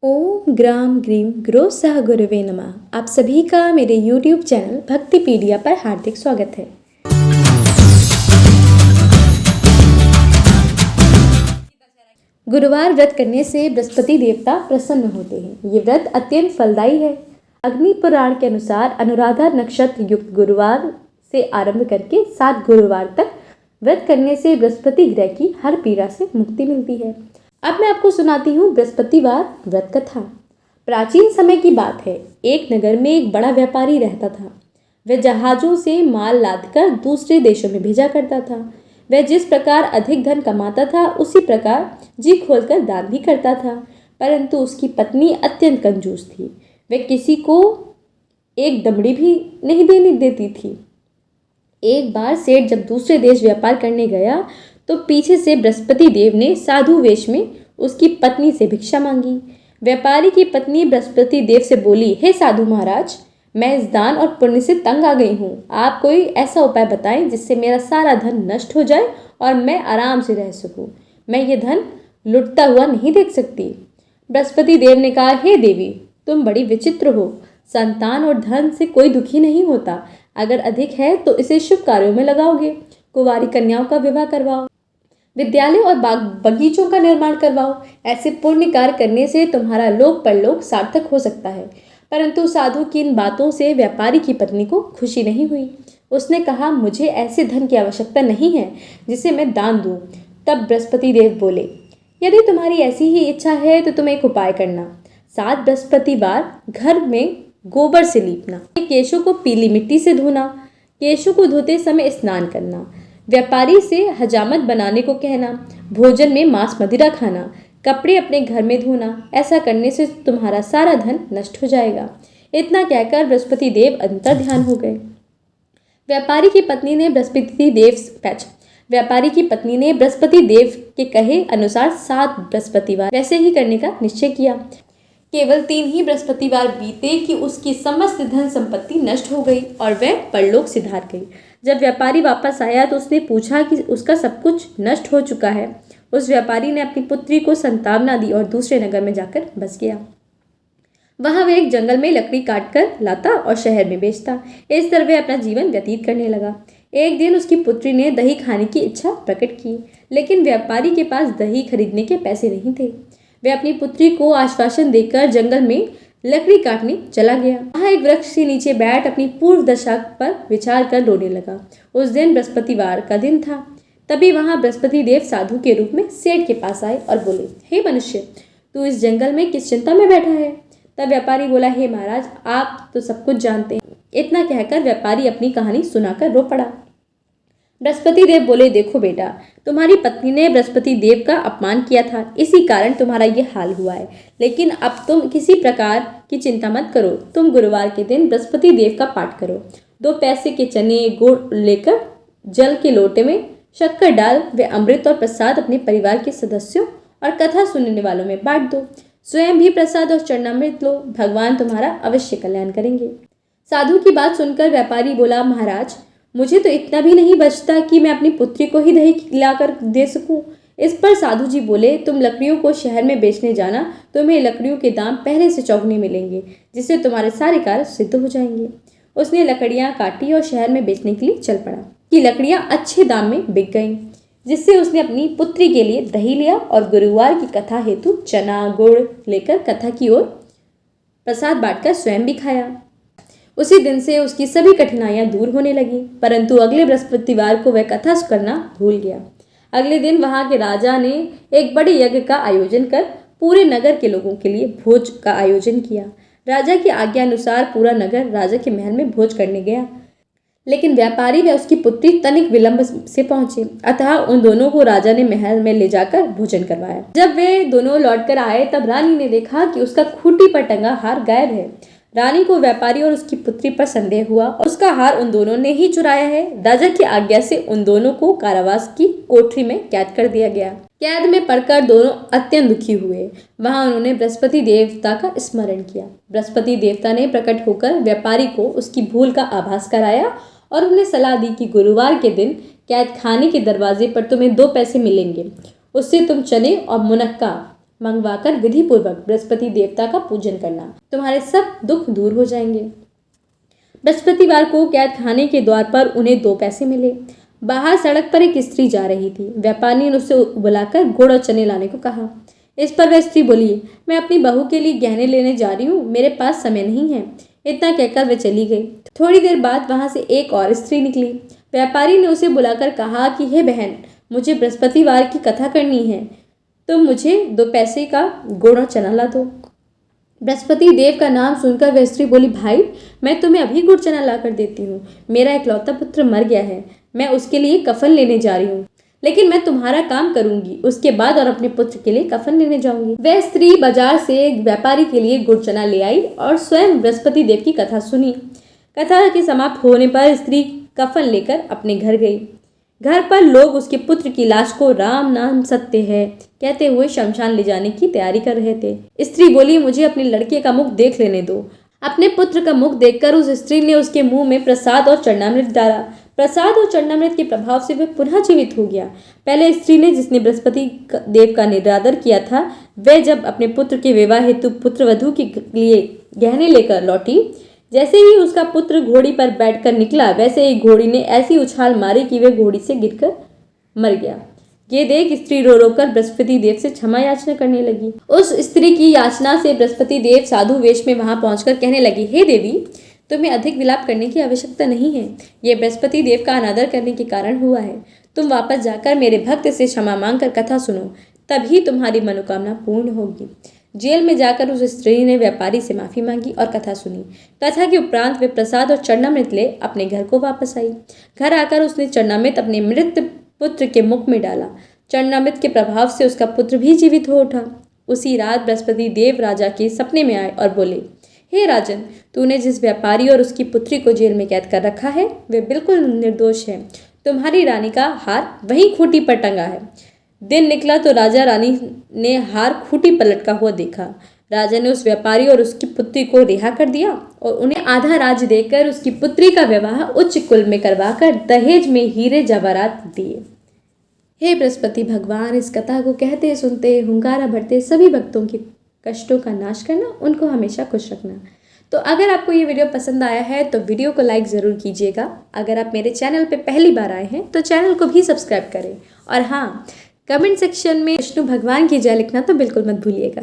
ओम ग्राम grim grow सह गुरुवे नमः। आप सभी का मेरे YouTube चैनल भक्तिपीडिया पर हार्दिक स्वागत है। गुरुवार व्रत करने से बृहस्पति देवता प्रसन्न होते हैं। ये व्रत अत्यंत फलदायी है। अग्नि पुराण के अनुसार अनुराधा नक्षत्र युक्त गुरुवार से आरंभ करके 7 गुरुवार तक व्रत करने से बृहस्पति ग्रह की हर पीड़ा से मुक्ति मिलती है। अब मैं आपको सुनाती हूँ बृहस्पतिवार व्रत कथा। प्राचीन समय की बात है। एक नगर में एक बड़ा व्यापारी रहता था। वह जहाज़ों से माल लादकर दूसरे देशों में भेजा करता था। वह जिस प्रकार अधिक धन कमाता था उसी प्रकार जी खोलकर दान भी करता था। परंतु उसकी पत्नी अत्यंत कंजूस थी। वह किसी को एक दमड़ी भी नहीं देने देती थी। एक बार सेठ जब दूसरे देश व्यापार करने गया तो पीछे से बृहस्पति देव ने साधु वेश में उसकी पत्नी से भिक्षा मांगी। व्यापारी की पत्नी बृहस्पति देव से बोली, हे साधु महाराज, मैं इस दान और पुण्य से तंग आ गई हूँ। आप कोई ऐसा उपाय बताएं जिससे मेरा सारा धन नष्ट हो जाए और मैं आराम से रह सकूँ। मैं ये धन लुटता हुआ नहीं देख सकती। बृहस्पति देव ने कहा, हे देवी, तुम बड़ी विचित्र हो। संतान और धन से कोई दुखी नहीं होता। अगर अधिक है तो इसे शुभ कार्यों में लगाओगे। कुंवारी कन्याओं का विवाह करवाओ, विद्यालय और बगीचों का निर्माण करवाओ। ऐसे पुण्य कार्य करने से तुम्हारा लोक परलोक सार्थक हो सकता है। परंतु साधु की इन बातों से व्यापारी की पत्नी को खुशी नहीं हुई। उसने कहा, मुझे ऐसे धन की आवश्यकता नहीं है जिसे मैं दान दूं। तब बृहस्पति देव बोले, यदि तुम्हारी ऐसी ही इच्छा है तो तुम एक उपाय करना। 7 बृहस्पतिवार घर में गोबर से लीपना, केशों को पीली मिट्टी से धोना, केशों को धोते समय स्नान करना, व्यापारी से हजामत बनाने को कहना, भोजन में मांस मदिरा खाना, कपड़े अपने घर में धोना। ऐसा करने से तुम्हारा सारा धन नष्ट हो जाएगा। इतना कहकर बृहस्पति देव अंतर ध्यान हो गए। व्यापारी की पत्नी ने बृहस्पति देव के कहे अनुसार 7 बृहस्पतिवार वैसे ही करने का निश्चय किया। केवल 3 ही बृहस्पतिवार बीते कि उसकी समस्त धन संपत्ति नष्ट हो गई और वह परलोक सिधार गई। जब व्यापारी वापस आया तो उसने पूछा कि उसका सब कुछ नष्ट हो चुका है। उस व्यापारी ने अपनी पुत्री को संतावना दी और दूसरे नगर में जाकर बस गया। वहां वह एक जंगल में लकड़ी काट कर लाता और शहर में बेचता। इस तरह वह अपना जीवन व्यतीत करने लगा। एक दिन उसकी पुत्री ने दही खाने की इच्छा प्रकट की, लेकिन व्यापारी के पास दही खरीदने के पैसे नहीं थे। वह अपनी पुत्री को आश्वासन देकर जंगल में लकड़ी काटने चला गया। वहाँ एक वृक्ष के नीचे बैठ अपनी पूर्व दशा पर विचार कर रोने लगा। उस दिन बृहस्पतिवार का दिन था। तभी वहाँ बृहस्पति देव साधु के रूप में सेठ के पास आए और बोले, हे मनुष्य, तू इस जंगल में किस चिंता में बैठा है? तब व्यापारी बोला, हे महाराज, आप तो सब कुछ जानते हैं। इतना कहकर व्यापारी अपनी कहानी सुनाकर रो पड़ा। बृहस्पति देव बोले, देखो बेटा, तुम्हारी पत्नी ने बृहस्पति देव का अपमान किया था, इसी कारण तुम्हारा ये हाल हुआ है। लेकिन अब तुम किसी प्रकार की चिंता मत करो। तुम गुरुवार के दिन बृहस्पति देव का पाठ करो। 2 पैसे के चने गुड़ लेकर जल के लोटे में शक्कर डाल वे अमृत और प्रसाद अपने परिवार के सदस्यों और कथा सुनने वालों में बांट दो। स्वयं भी प्रसाद और चरणामृत लो। भगवान तुम्हारा अवश्य कल्याण करेंगे। साधु की बात सुनकर व्यापारी बोला, महाराज, मुझे तो इतना भी नहीं बचता कि मैं अपनी पुत्री को ही दही लाकर दे सकूं। इस पर साधु जी बोले, तुम लकड़ियों को शहर में बेचने जाना। तुम्हें लकड़ियों के दाम पहले से चौगुने मिलेंगे, जिससे तुम्हारे सारे कार्य सिद्ध हो जाएंगे। उसने लकड़ियां काटी और शहर में बेचने के लिए चल पड़ा कि लकड़ियां अच्छे दाम में बिक गईं, जिससे उसने अपनी पुत्री के लिए दही लिया और गुरुवार की कथा हेतु चना गुड़ लेकर कथा की ओर प्रसाद बांटकर स्वयं भी खाया। उसी दिन से उसकी सभी कठिनाइयां दूर होने लगी। परंतु अगले बृहस्पतिवार को वह कथा करना भूल गया। अगले दिन वहां के राजा ने एक बड़े यज्ञ का आयोजन कर पूरे नगर के लोगों के लिए भोज का आयोजन किया। राजा की आज्ञा अनुसार पूरा नगर राजा के महल में भोज करने गया, लेकिन व्यापारी व उसकी पुत्री तनिक विलंब से पहुंचे। अतः उन दोनों को राजा ने महल में ले जाकर भोजन करवाया। जब वे दोनों लौटकर आए तब रानी ने देखा कि उसका खूंटी पर टंगा हार गायब है। रानी को व्यापारी और उसकी पुत्री पर संदेह हुआ और उसका हार उन दोनों ने ही चुराया है। राजा की आज्ञा से उन दोनों को कारावास की कोठरी में कैद कर दिया गया। कैद में पड़कर दोनों अत्यंत दुखी हुए। वहां उन्होंने बृहस्पति देवता का स्मरण किया। बृहस्पति देवता ने प्रकट होकर व्यापारी को उसकी भूल का आभास कराया और उन्हें सलाह दी कि गुरुवार के दिन कैद खाने के दरवाजे पर तुम्हें 2 पैसे मिलेंगे। उससे तुम चने और मुनक्का मंगवाकर विधि पूर्वक बृहस्पति देवता का पूजन करना, तुम्हारे सब दुख दूर हो जाएंगे। बृहस्पतिवार को कैद खाने के द्वार पर उन्हें 2 पैसे मिले। बाहर सड़क पर एक स्त्री जा रही थी। व्यापारी ने उसे बुलाकर गुड़ और चने लाने को कहा। इस पर वह स्त्री बोली, मैं अपनी बहू के लिए गहने लेने जा रही हूँ, मेरे पास समय नहीं है। इतना कहकर वह चली गई। थोड़ी देर बाद वहां से एक और स्त्री निकली। व्यापारी ने उसे बुलाकर कहा कि हे बहन, मुझे बृहस्पतिवार की कथा करनी है, तो मुझे 2 पैसे का गुड़ और चना ला दो। बृहस्पति देव का नाम सुनकर वह स्त्री बोली, भाई मैं तुम्हें अभी गुड़ चना ला कर देती हूँ। मेरा इकलौता पुत्र मर गया है, मैं उसके लिए कफन लेने जा रही हूँ, लेकिन मैं तुम्हारा काम करूंगी, उसके बाद और अपने पुत्र के लिए कफन लेने जाऊंगी। वह स्त्री बाजार से व्यापारी के लिए गुड़ चना ले आई और स्वयं बृहस्पति देव की कथा सुनी। कथा के समाप्त होने पर स्त्री कफन लेकर अपने घर गई। घर पर लोग उसके पुत्र की लाश को राम नाम सत्य है कहते हुए शमशान ले जाने की तैयारी कर रहे थे। स्त्री बोली, मुझे अपने लड़के का मुख देख लेने दो। अपने पुत्र का मुख देखकर उस स्त्री ने उसके मुंह में प्रसाद और चरणामृत डाला। प्रसाद और चरणामृत के प्रभाव से वह पुनः जीवित हो गया। पहले स्त्री ने, जिसने बृहस्पति देव का निरादर किया था, वह जब अपने पुत्र के विवाह हेतु पुत्रवधू के लिए गहने लेकर लौटी, जैसे ही उसका पुत्र घोड़ी पर बैठकर निकला, वैसे ही घोड़ी ने ऐसी उछाल मारी कि वह घोड़ी से गिरकर मर गया। ये देख स्त्री रो रो कर बृहस्पति देव से क्षमा याचना करने लगी। उस स्त्री की याचना से बृहस्पति देव साधु वेश में वहां पहुंचकर कहने लगे, हे देवी, तुम्हें अधिक विलाप करने की आवश्यकता नहीं है। ये बृहस्पति देव का अनादर करने के कारण हुआ है। तुम वापस जाकर मेरे भक्त से क्षमा मांगकर कथा सुनो, तभी तुम्हारी मनोकामना पूर्ण होगी। जेल में जाकर उस स्त्री ने व्यापारी से माफी मांगी और कथा सुनी। कथा के उपरांत वे प्रसाद और चरणामृत ले अपने घर को वापस आई। घर आकर उसने चरणामृत अपने मृत पुत्र के मुख में डाला। चरणामृत के प्रभाव से उसका पुत्र भी जीवित हो उठा। उसी रात बृहस्पति देव राजा के सपने में आए और बोले, हे राजन, तूने जिस व्यापारी और उसकी पुत्री को जेल में कैद कर रखा है, वे बिल्कुल निर्दोष है। तुम्हारी रानी का हार वहीं खूंटी पर टंगा है। दिन निकला तो राजा रानी ने हार खूंटी पर लटका हुआ देखा। राजा ने उस व्यापारी और उसकी पुत्री को रिहा कर दिया और उन्हें आधा राज्य देकर उसकी पुत्री का विवाह उच्च कुल में करवाकर दहेज में हीरे जवाहरात दिए। हे बृहस्पति भगवान, इस कथा को कहते सुनते हुंकारा भरते सभी भक्तों के कष्टों का नाश करना, उनको हमेशा खुश रखना। तो अगर आपको ये वीडियो पसंद आया है तो वीडियो को लाइक ज़रूर कीजिएगा। अगर आप मेरे चैनल पे पहली बार आए हैं तो चैनल को भी सब्सक्राइब करें। और हाँ, कमेंट सेक्शन में विष्णु भगवान की जय लिखना तो बिल्कुल मत भूलिएगा।